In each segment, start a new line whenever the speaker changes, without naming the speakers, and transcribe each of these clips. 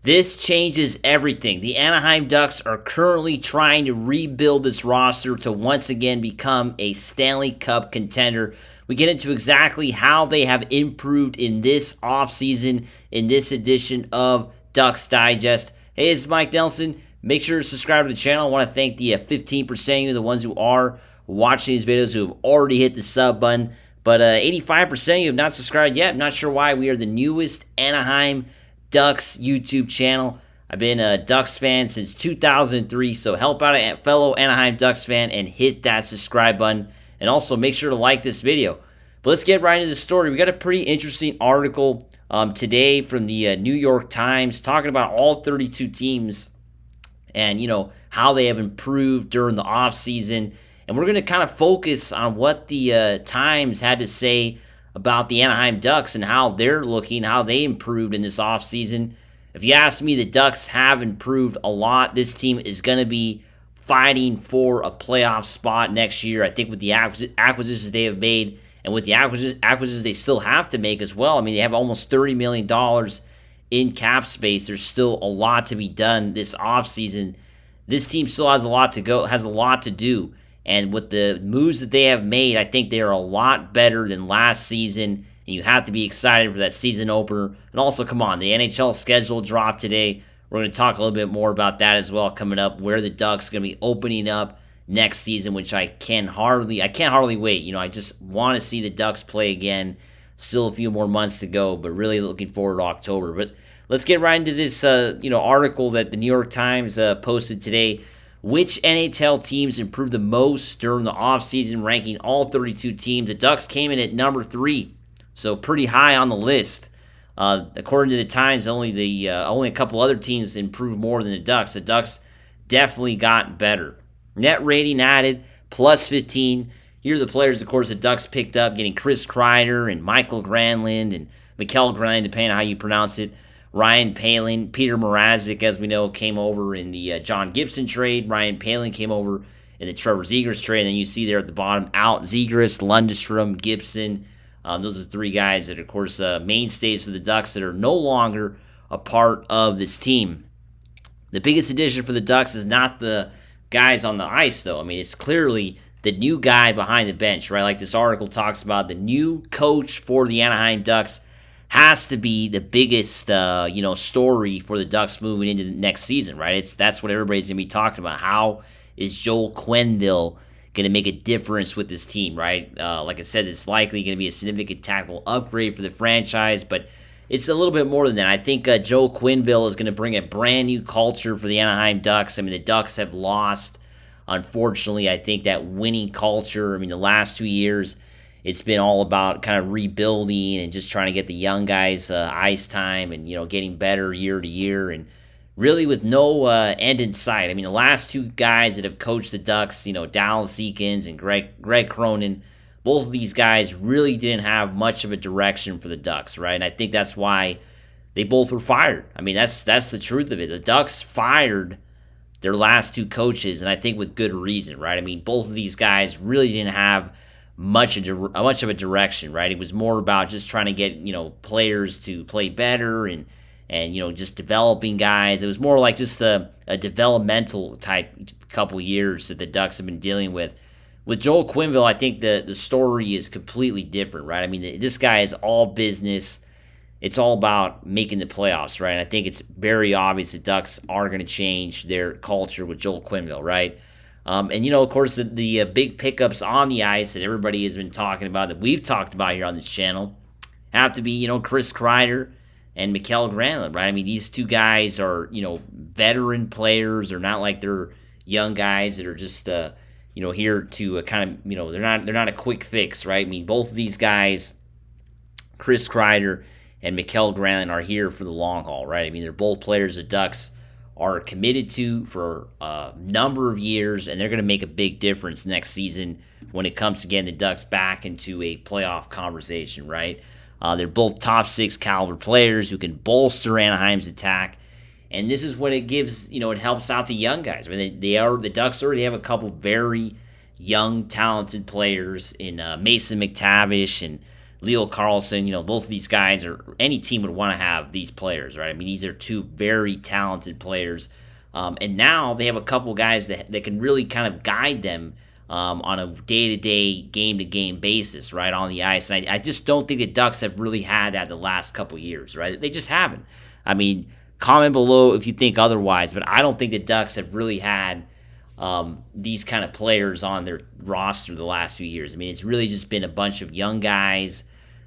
This changes everything. The Anaheim Ducks are currently trying to rebuild this roster to once again become a Stanley Cup contender. We get into exactly how they have improved in this offseason in this edition of Ducks Digest. Hey, this is Mike Nelson. Make sure to subscribe to the channel. I want to thank the 15% of you, the ones who are watching these videos who have already hit the sub button. But 85% of you have not subscribed yet. I'm not sure why. We are the newest Anaheim Ducks YouTube channel. I've been a Ducks fan since 2003, so help out a fellow Anaheim Ducks fan and hit that subscribe button. And also make sure to like this video. But let's get right into the story. We got a pretty interesting article today from the New York Times talking about all 32 teams and, how they have improved during the offseason. And we're going to kind of focus on what the Times had to say about the Anaheim Ducks and how they're looking, how they improved in this offseason. If you ask me, the Ducks have improved a lot. This team is going to be fighting for a playoff spot next year. I think with the acquisitions they have made and with the acquisitions they still have to make as well. I mean, they have almost $30 million in cap space. There's still a lot to be done this offseason. This team still has a lot to go, has a lot to do. And with the moves that they have made, I think they are a lot better than last season. And you have to be excited for that season opener. And also, come on, the NHL schedule dropped today. We're going to talk a little bit more about that as well coming up, where the Ducks are going to be opening up next season, which I can't hardly wait. I just want to see the Ducks play again. Still a few more months to go, but really looking forward to October. But let's get right into this, article that the New York Times posted today. Which NHL teams improved the most during the offseason, ranking all 32 teams? The Ducks came in at number 3, so pretty high on the list. According to the Times, only a couple other teams improved more than the Ducks. The Ducks definitely got better. Net rating added, plus 15. Here are the players, of course, the Ducks picked up, getting Chris Kreider and Michael Granlund and Mikael Granlund, depending on how you pronounce it. Ryan Poehling, Peter Mrazek, as we know, came over in the John Gibson trade. Ryan Poehling came over in the Trevor Zegras trade. And then you see there at the bottom, out Zegras, Lundestrom, Gibson. Those are three guys that, of course, mainstays for the Ducks that are no longer a part of this team. The biggest addition for the Ducks is not the guys on the ice, though. I mean, it's clearly the new guy behind the bench, right? Like this article talks about, the new coach for the Anaheim Ducks has to be the biggest, story for the Ducks moving into the next season, right? That's what everybody's going to be talking about. How is Joel Quenneville going to make a difference with this team, right? Like I said, it's likely going to be a significant tackle upgrade for the franchise, but it's a little bit more than that. I think Joel Quenneville is going to bring a brand new culture for the Anaheim Ducks. I mean, the Ducks have lost, unfortunately, I think that winning culture. I mean, the last 2 years, it's been all about kind of rebuilding and just trying to get the young guys ice time and, getting better year to year and really with no end in sight. I mean, the last two guys that have coached the Ducks, Dallas Eakins and Greg Cronin, both of these guys really didn't have much of a direction for the Ducks, right? And I think that's why they both were fired. I mean, that's the truth of it. The Ducks fired their last two coaches, and I think with good reason, right? I mean, both of these guys really didn't have much of a direction, right? It was more about just trying to get, players to play better and just developing guys. It was more like just a developmental type couple years that the Ducks have been dealing with. With Joel Quenneville, I think the story is completely different, right? I mean, this guy is all business. It's all about making the playoffs, right? And I think it's very obvious the Ducks are going to change their culture with Joel Quenneville, right? Of course, the big pickups on the ice that everybody has been talking about, that we've talked about here on this channel, have to be, Chris Kreider and Mikael Granlund, right? I mean, these two guys are, veteran players. They're not like they're young guys that are just, here to kind of, they're not a quick fix, right? I mean, both of these guys, Chris Kreider and Mikael Granlund, are here for the long haul, right? I mean, they're both players the Ducks are committed to for a number of years, and they're going to make a big difference next season when it comes to getting the Ducks back into a playoff conversation, right? They're both top 6 caliber players who can bolster Anaheim's attack, and this is what it gives, it helps out the young guys. I mean, the Ducks already have a couple very young, talented players in Mason McTavish and Leo Carlson, both of these guys, or any team would want to have these players, right? I mean, these are two very talented players. And now they have a couple guys that can really kind of guide them on a day-to-day, game-to-game basis, right, on the ice. And I just don't think the Ducks have really had that the last couple years, right? They just haven't. I mean, comment below if you think otherwise, but I don't think the Ducks have really had these kind of players on their roster the last few years. I mean, it's really just been a bunch of young guys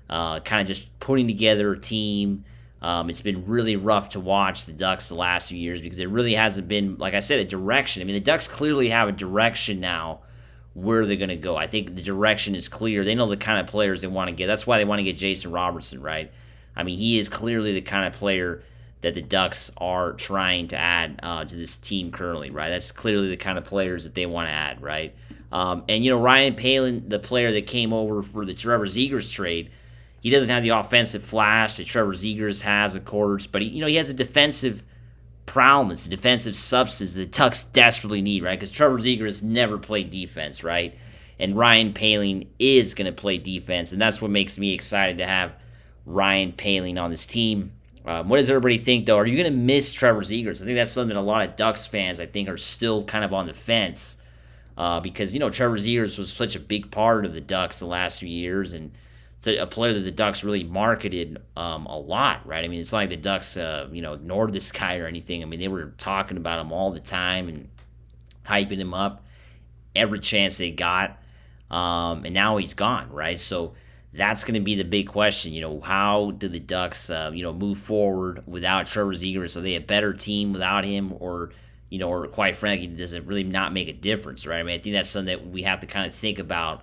kind of just putting together a team. It's been really rough to watch the Ducks the last few years because it really hasn't been, like I said, a direction. I mean, the Ducks clearly have a direction now where they're going to go. I think the direction is clear. They know the kind of players they want to get. That's why they want to get Jason Robertson, right? I mean, he is clearly the kind of player that the Ducks are trying to add to this team currently, right? That's clearly the kind of players that they want to add, right? And, Ryan Poehling, the player that came over for the Trevor Zegras trade, he doesn't have the offensive flash that Trevor Zegras has, of course, but he has a defensive prowess, a defensive substance that the Ducks desperately need, right? Because Trevor Zegras never played defense, right? And Ryan Poehling is going to play defense, and that's what makes me excited to have Ryan Poehling on this team. What does everybody think, though? Are you going to miss Trevor Zegras? I think that's something a lot of Ducks fans, I think, are still kind of on the fence because, Trevor Zegras was such a big part of the Ducks the last few years, and a player that the Ducks really marketed a lot, right? I mean, it's not like the Ducks, ignored this guy or anything. I mean, they were talking about him all the time and hyping him up every chance they got, and now he's gone, right? So that's going to be the big question. How do the Ducks, move forward without Trevor Zegras? Are they a better team without him, or quite frankly, does it really not make a difference, right? I mean, I think that's something that we have to kind of think about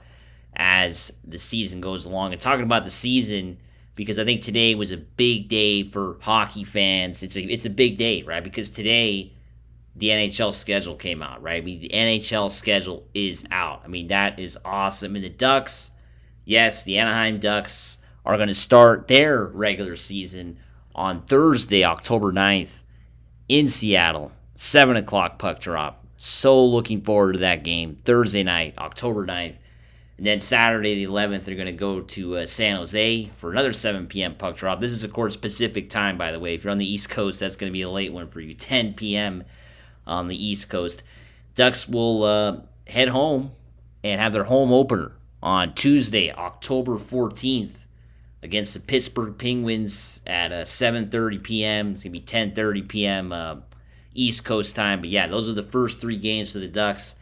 as the season goes along. And talking about the season, because I think today was a big day for hockey fans. It's a big day, right? Because today the NHL schedule came out, right? I mean, the NHL schedule is out. I mean, that is awesome. And the Ducks, yes, the Anaheim Ducks are going to start their regular season on Thursday, October 9th in Seattle, 7 o'clock puck drop. So looking forward to that game. Thursday night, October 9th. And then Saturday the 11th, they're going to go to San Jose for another 7 p.m. puck drop. This is, of course, Pacific time, by the way. If you're on the East Coast, that's going to be a late one for you. 10 p.m. on the East Coast. Ducks will head home and have their home opener on Tuesday, October 14th, against the Pittsburgh Penguins at 7:30 p.m. It's going to be 10:30 p.m. East Coast time. But, yeah, those are the first three games for the Ducks.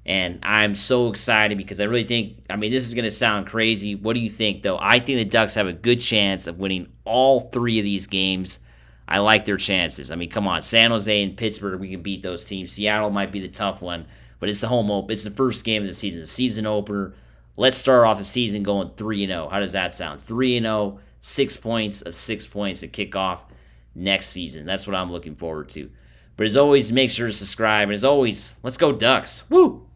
And I'm so excited because I really think, this is going to sound crazy. What do you think, though? I think the Ducks have a good chance of winning all three of these games. I like their chances. Come on. San Jose and Pittsburgh, we can beat those teams. Seattle might be the tough one, but it's the home opener. It's the first game of the season, the season opener. Let's start off the season going 3-0. How does that sound? 3-0, 6 points of 6 points to kick off next season. That's what I'm looking forward to. But as always, make sure to subscribe. And as always, let's go Ducks. Woo!